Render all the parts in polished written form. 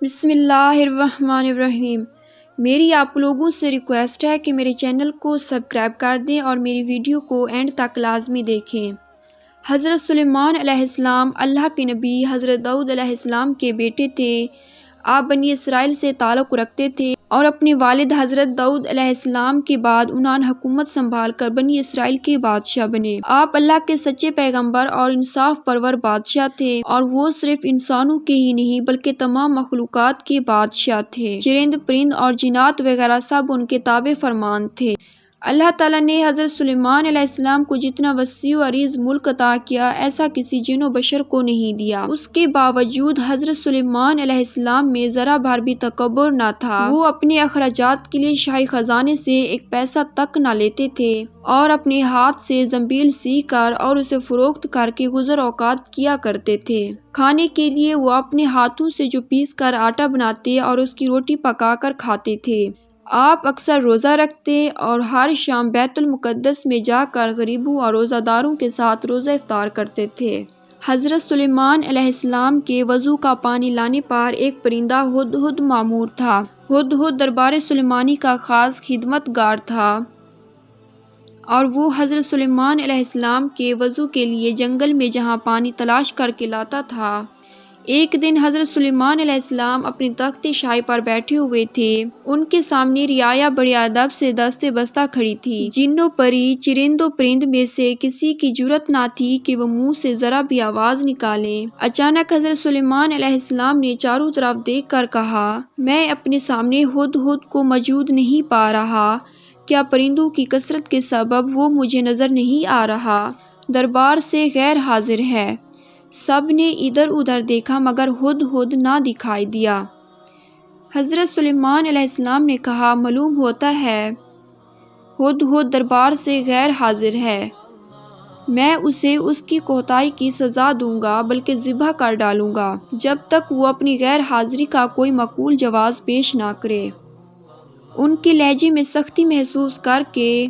بسم اللہ الرحمن الرحیم۔ میری آپ لوگوں سے ریکویسٹ ہے کہ میرے چینل کو سبسکرائب کر دیں اور میری ویڈیو کو اینڈ تک لازمی دیکھیں۔ حضرت سلیمان علیہ السلام اللہ کے نبی حضرت داؤد علیہ السلام کے بیٹے تھے۔ آپ بنی اسرائیل سے تعلق رکھتے تھے اور اپنے والد حضرت داؤد علیہ السلام کے بعد انہوں نے حکومت سنبھال کر بنی اسرائیل کے بادشاہ بنے۔ آپ اللہ کے سچے پیغمبر اور انصاف پرور بادشاہ تھے اور وہ صرف انسانوں کے ہی نہیں بلکہ تمام مخلوقات کے بادشاہ تھے۔ چرند پرند اور جنات وغیرہ سب ان کے تابع فرمان تھے۔ اللہ تعالیٰ نے حضرت سلیمان علیہ السلام کو جتنا وسیع و عریض ملک عطا کیا ایسا کسی جن و بشر کو نہیں دیا۔ اس کے باوجود حضرت سلیمان علیہ السلام میں ذرا بھر بھی تکبر نہ تھا۔ وہ اپنے اخراجات کے لیے شاہی خزانے سے ایک پیسہ تک نہ لیتے تھے اور اپنے ہاتھ سے زنبیل سی کر اور اسے فروخت کر کے گزر اوقات کیا کرتے تھے۔ کھانے کے لیے وہ اپنے ہاتھوں سے جو پیس کر آٹا بناتے اور اس کی روٹی پکا کر کھاتے تھے۔ آپ اکثر روزہ رکھتے اور ہر شام بیت المقدس میں جا کر غریبوں اور روزہ داروں کے ساتھ روزہ افطار کرتے تھے۔ حضرت سلیمان علیہ السلام کے وضو کا پانی لانے پر ایک پرندہ ہدہد مامور تھا۔ ہدہد دربار سلیمانی کا خاص خدمت گار تھا اور وہ حضرت سلیمان علیہ السلام کے وضو کے لیے جنگل میں جہاں پانی تلاش کر کے لاتا تھا۔ ایک دن حضرت سلیمان علیہ السلام اپنی تخت شاہی پر بیٹھے ہوئے تھے۔ ان کے سامنے رعایا بڑے ادب سے دستے بستہ کھڑی تھی۔ جن و پری، چرند و پرند میں سے کسی کی جرأت نہ تھی کہ وہ منہ سے ذرا بھی آواز نکالیں۔ اچانک حضرت سلیمان علیہ السلام نے چاروں طرف دیکھ کر کہا، میں اپنے سامنے ہدہد کو موجود نہیں پا رہا۔ کیا پرندوں کی کثرت کے سبب وہ مجھے نظر نہیں آ رہا؟ دربار سے غیر حاضر ہے۔ سب نے ادھر ادھر دیکھا مگر ہدہد نہ دکھائی دیا۔ حضرت سلیمان علیہ السلام نے کہا، معلوم ہوتا ہے ہدہد دربار سے غیر حاضر ہے۔ میں اسے اس کی کوتاہی کی سزا دوں گا بلکہ ذبح کر ڈالوں گا جب تک وہ اپنی غیر حاضری کا کوئی معقول جواز پیش نہ کرے۔ ان کے لہجے میں سختی محسوس کر کے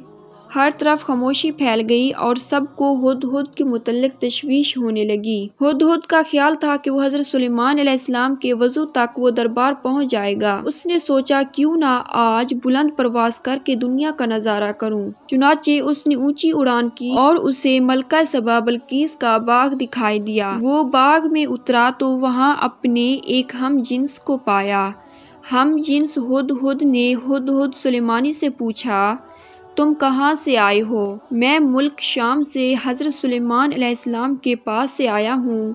ہر طرف خاموشی پھیل گئی اور سب کو ہدہد کے متعلق تشویش ہونے لگی۔ ہدہد کا خیال تھا کہ وہ حضرت سلیمان علیہ السلام کے وضو تک وہ دربار پہنچ جائے گا۔ اس نے سوچا کیوں نہ آج بلند پرواز کر کے دنیا کا نظارہ کروں۔ چنانچہ اس نے اونچی اڑان کی اور اسے ملکہ سبا بلقیس کا باغ دکھائی دیا۔ وہ باغ میں اترا تو وہاں اپنے ایک ہم جنس کو پایا۔ ہم جنس ہدہد نے ہدہد سلیمانی سے پوچھا، تم کہاں سے آئے ہو؟ میں ملک شام سے حضرت سلیمان علیہ السلام کے پاس سے آیا ہوں،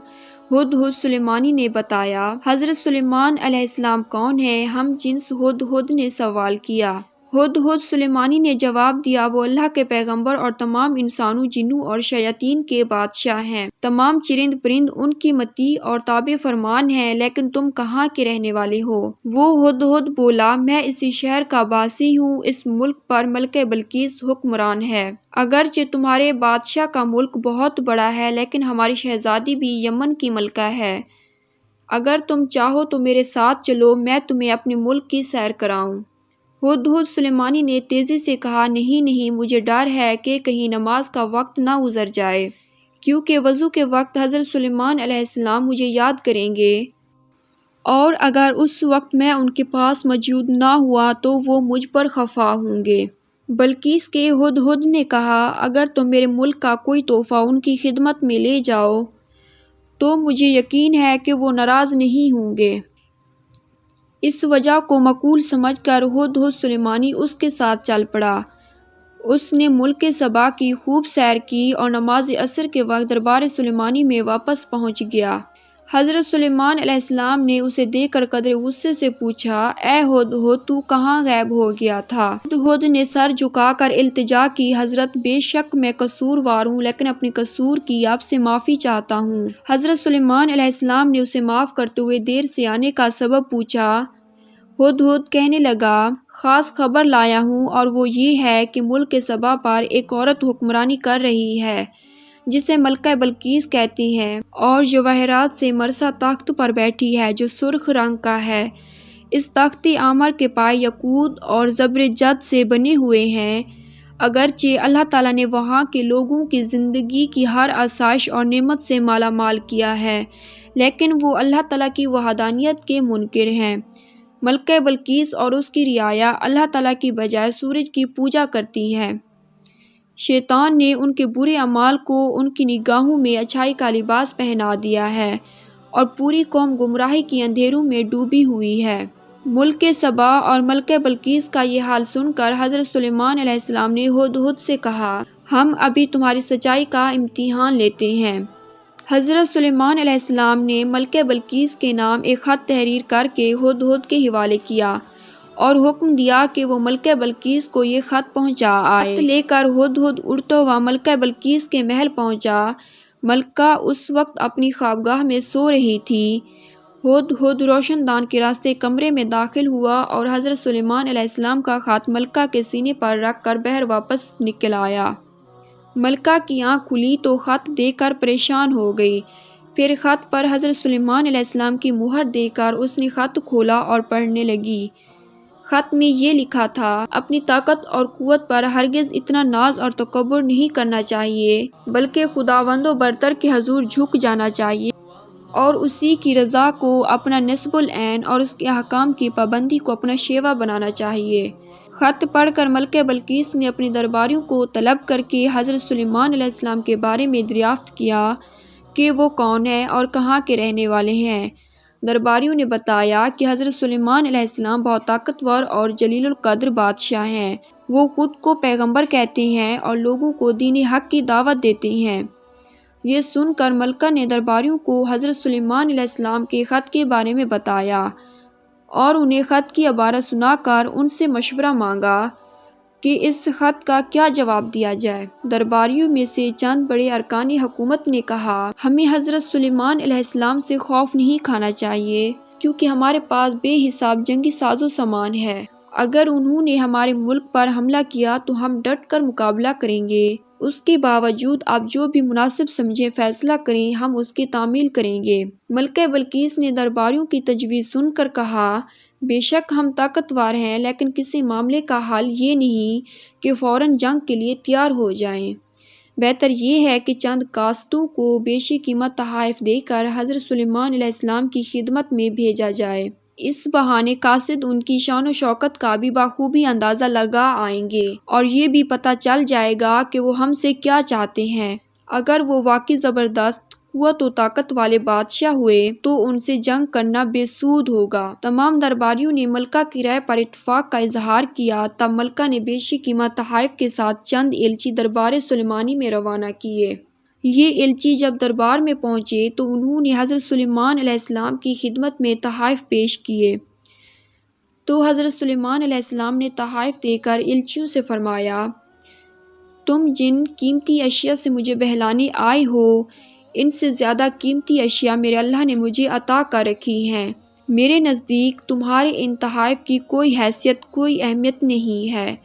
ہدہد سلیمانی نے بتایا۔ حضرت سلیمان علیہ السلام کون ہے؟ ہم جنس ہدہد نے سوال کیا۔ ہدہد سلیمانی نے جواب دیا، وہ اللہ کے پیغمبر اور تمام انسانوں، جنوں اور شیاطین کے بادشاہ ہیں۔ تمام چرند پرند ان کی مطیع اور تابع فرمان ہیں، لیکن تم کہاں کے رہنے والے ہو؟ وہ ہدہد بولا، میں اسی شہر کا باسی ہوں۔ اس ملک پر ملکہ بلقیس حکمران ہے۔ اگرچہ تمہارے بادشاہ کا ملک بہت بڑا ہے لیکن ہماری شہزادی بھی یمن کی ملکہ ہے۔ اگر تم چاہو تو میرے ساتھ چلو، میں تمہیں اپنے ملک کی سیر کراؤں۔ ہدہد سلیمانی نے تیزی سے کہا، نہیں نہیں، مجھے ڈر ہے کہ کہیں نماز کا وقت نہ گزر جائے، کیونکہ وضو کے وقت حضرت سلیمان علیہ السلام مجھے یاد کریں گے اور اگر اس وقت میں ان کے پاس موجود نہ ہوا تو وہ مجھ پر خفا ہوں گے۔ بلقیس کے ہدہد نے کہا، اگر تم میرے ملک کا کوئی تحفہ ان کی خدمت میں لے جاؤ تو مجھے یقین ہے کہ وہ ناراض نہیں ہوں گے۔ اس وجہ کو معقول سمجھ کر ہدہد سلیمانی اس کے ساتھ چل پڑا۔ اس نے ملک سبا کی خوب سیر کی اور نماز عصر کے وقت دربار سلیمانی میں واپس پہنچ گیا۔ حضرت سلیمان علیہ السلام نے اسے دیکھ کر قدرے غصے سے پوچھا، اے ہدہد، تو کہاں غائب ہو گیا تھا؟ ہدہد نے سر جھکا کر التجا کی، حضرت، بے شک میں قصوروار ہوں لیکن اپنے قصور کی آپ سے معافی چاہتا ہوں۔ حضرت سلیمان علیہ السلام نے اسے معاف کرتے ہوئے دیر سے آنے کا سبب پوچھا۔ ہدہد کہنے لگا، خاص خبر لایا ہوں اور وہ یہ ہے کہ ملک سبا پر ایک عورت حکمرانی کر رہی ہے جسے ملکہ بلقیس کہتی ہیں اور جواہرات سے مرصع تخت پر بیٹھی ہے جو سرخ رنگ کا ہے۔ اس تخت عامر کے پائے یاقوت اور زبرجد سے بنے ہوئے ہیں۔ اگرچہ اللہ تعالیٰ نے وہاں کے لوگوں کی زندگی کی ہر آسائش اور نعمت سے مالا مال کیا ہے لیکن وہ اللہ تعالیٰ کی وحدانیت کے منکر ہیں۔ ملکہ بلقیس اور اس کی رعایا اللہ تعالیٰ کی بجائے سورج کی پوجا کرتی ہے۔ شیطان نے ان کے برے اعمال کو ان کی نگاہوں میں اچھائی کا لباس پہنا دیا ہے اور پوری قوم گمراہی کی اندھیروں میں ڈوبی ہوئی ہے۔ ملک سبا اور ملکہ بلقیس کا یہ حال سن کر حضرت سلیمان علیہ السلام نے ہدہد سے کہا، ہم ابھی تمہاری سچائی کا امتحان لیتے ہیں۔ حضرت سلیمان علیہ السلام نے ملکہ بلقیس کے نام ایک خط تحریر کر کے ہدہد کے حوالے کیا اور حکم دیا کہ وہ ملکہ بلقیس کو یہ خط پہنچا آئے۔ خط لے کر ہدہد اڑتا ہوا ملکہ بلقیس کے محل پہنچا۔ ملکہ اس وقت اپنی خوابگاہ میں سو رہی تھی۔ ہدہد روشن دان کے راستے کمرے میں داخل ہوا اور حضرت سلیمان علیہ السلام کا خط ملکہ کے سینے پر رکھ کر باہر واپس نکل آیا۔ ملکہ کی آنکھ کھلی تو خط دیکھ کر پریشان ہو گئی۔ پھر خط پر حضرت سلیمان علیہ السلام کی مہر دیکھ کر اس نے خط کھولا اور پڑھنے لگی۔ خط میں یہ لکھا تھا، اپنی طاقت اور قوت پر ہرگز اتنا ناز اور تکبر نہیں کرنا چاہیے، بلکہ خداوند و برتر کے حضور جھک جانا چاہیے اور اسی کی رضا کو اپنا نصب العین اور اس کے احکام کی پابندی کو اپنا شیوا بنانا چاہیے۔ خط پڑھ کر ملکہ بلقیس نے اپنے درباریوں کو طلب کر کے حضرت سلیمان علیہ السلام کے بارے میں دریافت کیا کہ وہ کون ہے اور کہاں کے رہنے والے ہیں۔ درباریوں نے بتایا کہ حضرت سلیمان علیہ السلام بہت طاقتور اور جلیل القدر بادشاہ ہیں۔ وہ خود کو پیغمبر کہتے ہیں اور لوگوں کو دین حق کی دعوت دیتے ہیں۔ یہ سن کر ملکہ نے درباریوں کو حضرت سلیمان علیہ السلام کے خط کے بارے میں بتایا اور انہیں خط کی عبارت سنا کر ان سے مشورہ مانگا کہ اس خط کا کیا جواب دیا جائے۔ درباریوں میں سے چند بڑے ارکان حکومت نے کہا، ہمیں حضرت سلیمان علیہ السلام سے خوف نہیں کھانا چاہیے کیونکہ ہمارے پاس بے حساب جنگی ساز و سامان ہے۔ اگر انہوں نے ہمارے ملک پر حملہ کیا تو ہم ڈٹ کر مقابلہ کریں گے۔ اس کے باوجود آپ جو بھی مناسب سمجھیں فیصلہ کریں، ہم اس کی تعمیل کریں گے۔ ملکہ بلقیس نے درباریوں کی تجویز سن کر کہا، بے شک ہم طاقتور ہیں، لیکن کسی معاملے کا حل یہ نہیں کہ فوراً جنگ کے لیے تیار ہو جائیں۔ بہتر یہ ہے کہ چند قاصدوں کو بیشی قیمت تحائف دے کر حضرت سلیمان علیہ السلام کی خدمت میں بھیجا جائے۔ اس بہانے قاصد ان کی شان و شوکت کا بھی بخوبی اندازہ لگا آئیں گے اور یہ بھی پتہ چل جائے گا کہ وہ ہم سے کیا چاہتے ہیں۔ اگر وہ واقعی زبردست قوت و طاقت والے بادشاہ ہوئے تو ان سے جنگ کرنا بے سود ہوگا۔ تمام درباریوں نے ملکہ کی رائے پر اتفاق کا اظہار کیا۔ تب ملکہ نے بیشی قیمت تحائف کے ساتھ چند ایلچی دربار سلیمانی میں روانہ کیے۔ یہ ایلچی جب دربار میں پہنچے تو انہوں نے حضرت سلیمان علیہ السلام کی خدمت میں تحائف پیش کیے۔ تو حضرت سلیمان علیہ السلام نے تحائف دے کر ایلچیوں سے فرمایا، تم جن قیمتی اشیاء سے مجھے بہلانے آئے ہو، ان سے زیادہ قیمتی اشیاء میرے اللہ نے مجھے عطا کر رکھی ہیں۔ میرے نزدیک تمہارے ان تحائف کی کوئی حیثیت، کوئی اہمیت نہیں ہے۔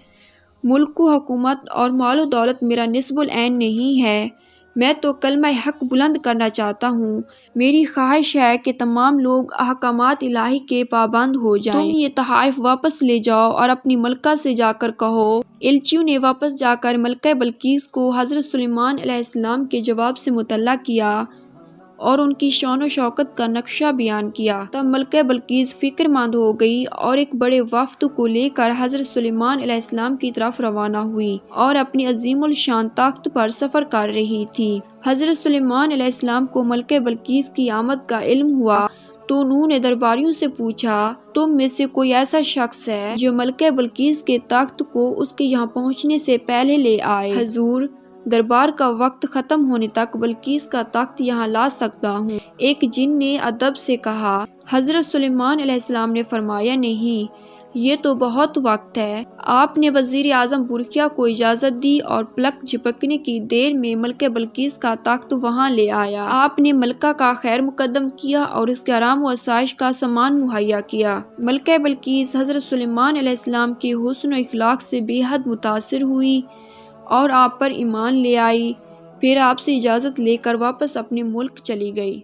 ملک و حکومت اور مال و دولت میرا نصب العین نہیں ہے۔ میں تو کلمہ حق بلند کرنا چاہتا ہوں۔ میری خواہش ہے کہ تمام لوگ احکامات الہی کے پابند ہو جائیں۔ تم یہ تحائف واپس لے جاؤ اور اپنی ملکہ سے جا کر کہو۔ ایلچیوں نے واپس جا کر ملکہ بلقیس کو حضرت سلیمان علیہ السلام کے جواب سے مطلع کیا اور ان کی شان و شوکت کا نقشہ بیان کیا۔ تب ملکہ بلقیس فکر مند ہو گئی اور ایک بڑے وفد کو لے کر حضرت سلیمان علیہ السلام کی طرف روانہ ہوئی اور اپنی عظیم الشان تخت پر سفر کر رہی تھی۔ حضرت سلیمان علیہ السلام کو ملکہ بلقیس کی آمد کا علم ہوا تو انہوں نے درباریوں سے پوچھا، تم میں سے کوئی ایسا شخص ہے جو ملکہ بلقیس کے تخت کو اس کے یہاں پہنچنے سے پہلے لے آئے؟ حضور، دربار کا وقت ختم ہونے تک بلقیس کا تخت یہاں لا سکتا ہوں، ایک جن نے ادب سے کہا۔ حضرت سلیمان علیہ السلام نے فرمایا، نہیں، یہ تو بہت وقت ہے۔ آپ نے وزیر اعظم برقیہ کو اجازت دی اور پلک جھپکنے کی دیر میں ملکہ بلقیس کا تخت وہاں لے آیا۔ آپ نے ملکہ کا خیر مقدم کیا اور اس کے آرام و آسائش کا سامان مہیا کیا۔ ملکہ بلقیس حضرت سلیمان علیہ السلام کے حسن و اخلاق سے بے حد متاثر ہوئی اور آپ پر ایمان لے آئی۔ پھر آپ سے اجازت لے کر واپس اپنے ملک چلی گئی۔